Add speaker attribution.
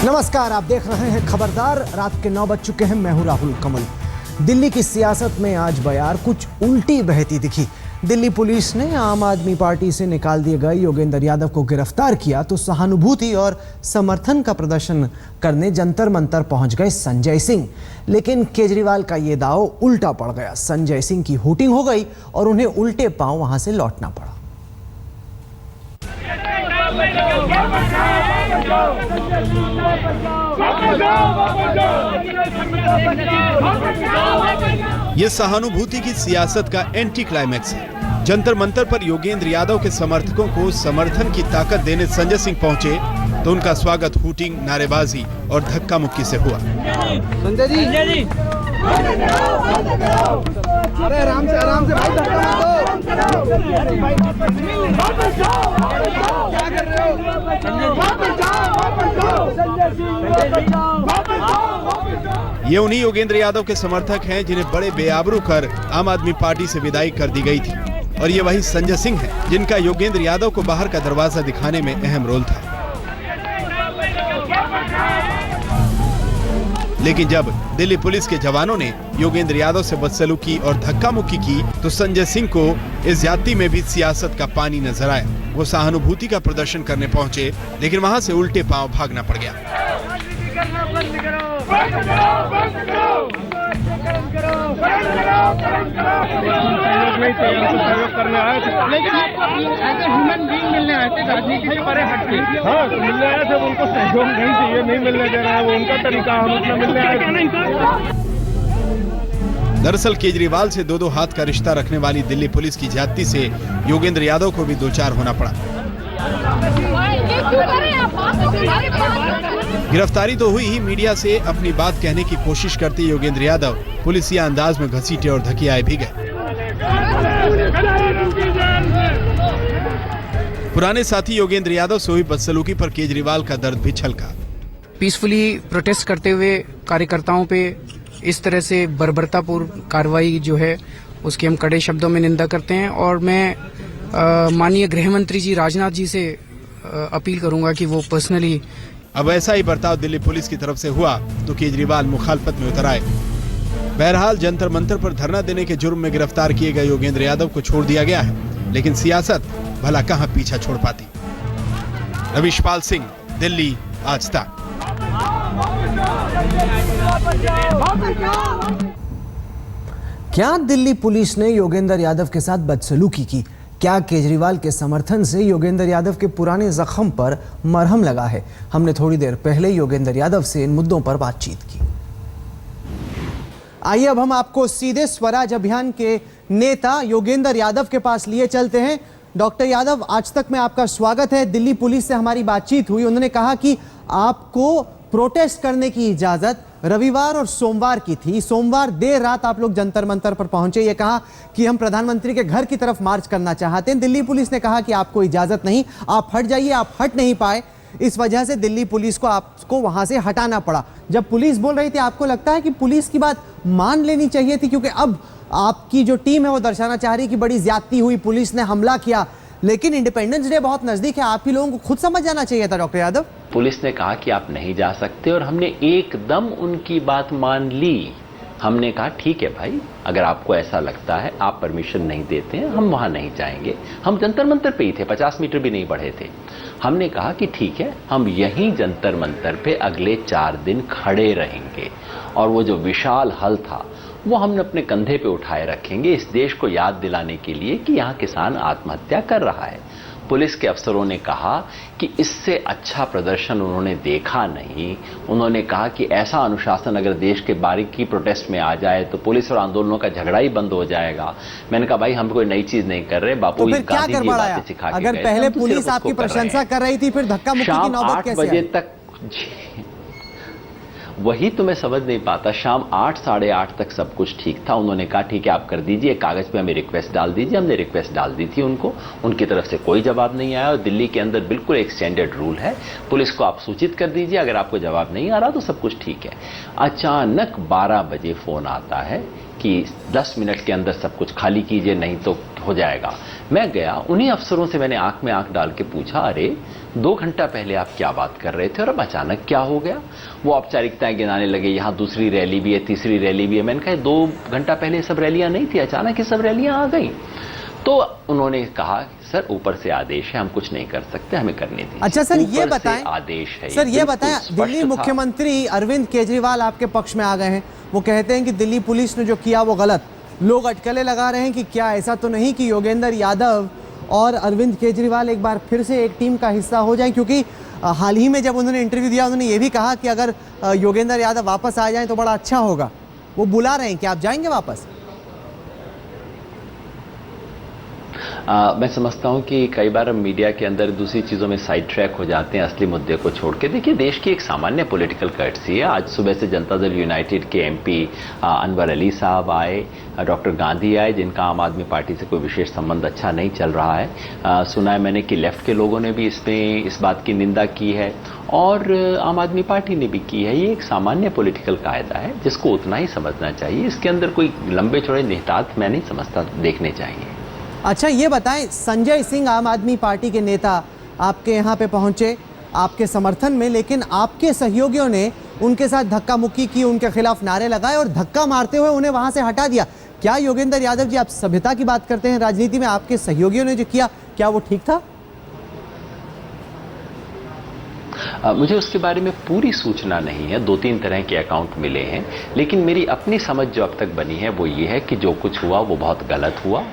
Speaker 1: नमस्कार, आप देख रहे हैं खबरदार। रात के 9 बज चुके हैं। मैं हूं राहुल कमल। दिल्ली की सियासत में आज बयार कुछ उल्टी बहती दिखी। दिल्ली पुलिस ने आम आदमी पार्टी से निकाल दिए गए योगेंद्र यादव को गिरफ्तार किया तो सहानुभूति और समर्थन का प्रदर्शन करने जंतर मंतर पहुंच गए संजय सिंह। लेकिन केजरीवाल का ये दाव उल्टा पड़ गया। संजय सिंह की हूटिंग हो गई और उन्हें उल्टे पांव वहां से लौटना पड़ा।
Speaker 2: ये सहानुभूति की सियासत का एंटी क्लाइमैक्स है। जंतर मंतर पर योगेंद्र यादव के समर्थकों को समर्थन की ताकत देने संजय सिंह पहुंचे तो उनका स्वागत हूटिंग, नारेबाजी और धक्का मुक्की से हुआ।
Speaker 3: संजय जी अरे आराम से भाई,
Speaker 2: ये उन्हीं योगेंद्र यादव के समर्थक हैं जिन्हें बड़े बेआबरू कर आम आदमी पार्टी से विदाई कर दी गई थी। और ये वही संजय सिंह हैं जिनका योगेंद्र यादव को बाहर का दरवाजा दिखाने में अहम रोल था। लेकिन जब दिल्ली पुलिस के जवानों ने योगेंद्र यादव से बदसलूकी और धक्का मुक्की की तो संजय सिंह को इस ज्यादती में भी सियासत का पानी नजर आया। वो सहानुभूति का प्रदर्शन करने पहुंचे लेकिन वहां से उल्टे पांव भागना पड़ गया।
Speaker 4: सहयोग करने आए थे, लेकिन ह्यूमन बीइंग मिलने आए थे, राजनीति से परे हट के। हाँ, मिलने आए थे, उनको सहयोग नहीं चाहिए, नहीं मिलने दे रहे हैं, वो उनका तरीका, हम अपना मिलने आए थे।
Speaker 2: दरअसल केजरीवाल से दो हाथ का रिश्ता रखने वाली दिल्ली पुलिस की ज्यादती से योगेंद्र यादव को भी दो चार होना पड़ा। गिरफ्तारी तो हुई ही, मीडिया से अपनी बात कहने की कोशिश करते योगेंद्र यादव पुलिसिया अंदाज में घसीटे और धकियाए भी गए। पुराने साथी योगेंद्र यादव से हुई बदसलूकी पर केजरीवाल का दर्द भी छलका।
Speaker 5: पीसफुली प्रोटेस्ट करते हुए कार्यकर्ताओं पे इस तरह से बर्बरतापूर्ण कार्रवाई जो है उसकी हम कड़े शब्दों में निंदा करते हैं और मैं माननीय गृह मंत्री जी राजनाथ जी से अपील करूंगा कि वो पर्सनली
Speaker 2: अब ऐसा ही बर्ताव दिल्ली पुलिस की तरफ से हुआ तो केजरीवाल मुखालफत में उतर आए। बहरहाल जंतर मंतर पर धरना देने के जुर्म में गिरफ्तार किए गए योगेंद्र यादव को छोड़ दिया गया है, लेकिन सियासत भला कहां पीछा छोड़ पाती। रविशपाल सिंह, दिल्ली, आज तक।
Speaker 1: क्या दिल्ली पुलिस ने योगेंद्र यादव के साथ बदसलूकी की? क्या केजरीवाल के समर्थन से योगेंद्र यादव के पुराने जख्म पर मरहम लगा है? हमने थोड़ी देर पहले योगेंद्र यादव से इन मुद्दों पर बातचीत की। आइए अब हम आपको सीधे स्वराज अभियान के नेता योगेंद्र यादव के पास लिए चलते हैं। डॉक्टर यादव, आज तक में आपका स्वागत है। दिल्ली पुलिस से हमारी बातचीत हुई, उन्होंने कहा कि आपको प्रोटेस्ट करने की इजाजत रविवार और सोमवार की थी। सोमवार देर रात आप लोग जंतर मंतर पर पहुंचे, ये कहा कि हम प्रधानमंत्री के घर की तरफ मार्च करना चाहते हैं। दिल्ली पुलिस ने कहा कि आपको इजाजत नहीं, आप हट जाइए। आप हट नहीं पाए, इस वजह से दिल्ली पुलिस को आपको वहां से हटाना पड़ा। जब पुलिस बोल रही थी, आपको लगता है कि पुलिस की बात मान लेनी चाहिए थी? क्योंकि अब आपकी जो टीम है वो दर्शाना चाह रही है कि बड़ी ज्यादती हुई, पुलिस ने हमला किया, लेकिन इंडिपेंडेंस डे बहुत नजदीक है। आप ही लोगों को खुद समझ जाना चाहिए था। डॉक्टर यादव,
Speaker 6: पुलिस ने कहा कि आप नहीं जा सकते और हमने एकदम उनकी बात मान ली। हमने कहा ठीक है भाई, अगर आपको ऐसा लगता है, आप परमिशन नहीं देते हैं, हम वहां नहीं जाएंगे। हम जंतर मंतर पे ही थे, 50 मीटर भी नहीं बढ़े थे। हमने कहा कि ठीक है, हम यहीं जंतर मंतर पे अगले 4 दिन खड़े रहेंगे और वो जो विशाल हल था वो हमने अपने कंधे पे उठाए रखेंगे, इस देश को याद दिलाने के लिए कि यहाँ किसान आत्महत्या कर रहा है। पुलिस के अफसरों ने कहा कि इससे अच्छा प्रदर्शन उन्होंने देखा नहीं। उन्होंने कहा कि ऐसा अनुशासन अगर देश के बारीकी प्रोटेस्ट में आ जाए तो पुलिस और आंदोलनों का झगड़ा ही बंद हो जाएगा। मैंने कहा भाई, हम कोई नई चीज नहीं कर रहे, बापू
Speaker 1: तो क्या गड़बड़ाया? अगर पहले पुलिस आपकी प्रशंसा कर रही थी, फिर धक्का मुक्की की नौबत कैसे आई?
Speaker 6: 8 बजे तक वही तो मैं समझ नहीं पाता। शाम 8 साढ़े 8 तक सब कुछ ठीक था। उन्होंने कहा ठीक है, आप कर दीजिए, कागज पे हमें रिक्वेस्ट डाल दीजिए। हमने रिक्वेस्ट डाल दी थी उनको, उनकी तरफ से कोई जवाब नहीं आया। और दिल्ली के अंदर बिल्कुल एक स्टैंडर्ड रूल है, पुलिस को आप सूचित कर दीजिए, अगर आपको जवाब नहीं आ रहा तो सब कुछ ठीक है। अचानक 12 बजे फोन आता है कि 10 मिनट के अंदर सब कुछ खाली कीजिए, नहीं तो हो जाएगा। मैं गया, उन्हीं अफसरों से मैंने आंख में आंख डाल के पूछा, अरे 2 घंटा पहले आप क्या बात कर रहे थे और अब अचानक क्या हो गया? वो औपचारिकताएं गिनाने लगे, यहाँ दूसरी रैली भी है, तीसरी रैली भी है। मैंने कहा 2 घंटा पहले ये सब रैलियां नहीं थी, अचानक ये सब रैलियां आ गई। तो उन्होंने कहा सर ऊपर से आदेश है, हम कुछ नहीं कर सकते, हमें करने दीजिए।
Speaker 1: अच्छा सर, ये
Speaker 6: ऊपर से
Speaker 1: बताएं,
Speaker 6: आदेश है,
Speaker 1: सर ये
Speaker 6: बिल्कुल
Speaker 1: बताएं,
Speaker 6: स्पष्ट
Speaker 1: दिल्ली
Speaker 6: था।
Speaker 1: मुख्यमंत्री अरविंद केजरीवाल आपके पक्ष में आ गए हैं। वो कहते हैं कि दिल्ली पुलिस ने जो किया वो गलत। लोग अटकलें लगा रहे हैं कि क्या ऐसा तो नहीं कि योगेंद्र यादव और अरविंद केजरीवाल एक बार फिर से एक टीम का हिस्सा हो जाए, क्योंकि हाल ही में जब उन्होंने इंटरव्यू दिया उन्होंने ये भी कहा कि अगर योगेंद्र यादव वापस आ जाएं तो बड़ा अच्छा होगा। वो बुला रहे हैं कि आप जाएंगे वापस?
Speaker 6: मैं समझता हूं कि कई बार हम मीडिया के अंदर दूसरी चीज़ों में साइड ट्रैक हो जाते हैं असली मुद्दे को छोड़ के। देखिए, देश की एक सामान्य पॉलिटिकल कर्टसी है। आज सुबह से जनता दल यूनाइटेड के एमपी अनवर अली साहब आए, डॉक्टर गांधी आए, जिनका आम आदमी पार्टी से कोई विशेष संबंध अच्छा नहीं चल रहा है। सुना है मैंने कि लेफ्ट के लोगों ने भी इसमें इस बात की निंदा की है और आम आदमी पार्टी ने भी की है। ये एक सामान्य पॉलिटिकल कायदा है जिसको उतना ही समझना चाहिए। इसके अंदर कोई लंबे चौड़े निहितार्थ मैं नहीं समझता देखने चाहिए।
Speaker 1: अच्छा ये बताएं, संजय सिंह आम आदमी पार्टी के नेता आपके यहाँ पे पहुंचे आपके समर्थन में, लेकिन आपके सहयोगियों ने उनके साथ धक्का मुक्की की, उनके खिलाफ नारे लगाए और धक्का मारते हुए उन्हें वहां से हटा दिया। क्या योगेंद्र यादव जी, आप सभ्यता की बात करते हैं राजनीति में, आपके सहयोगियों ने जो किया क्या वो ठीक था?
Speaker 6: मुझे उसके बारे में पूरी सूचना नहीं है। 2-3 तरह के अकाउंट मिले हैं, लेकिन मेरी अपनी समझ जो अब तक बनी है वो ये है कि जो कुछ हुआ वो बहुत गलत हुआ।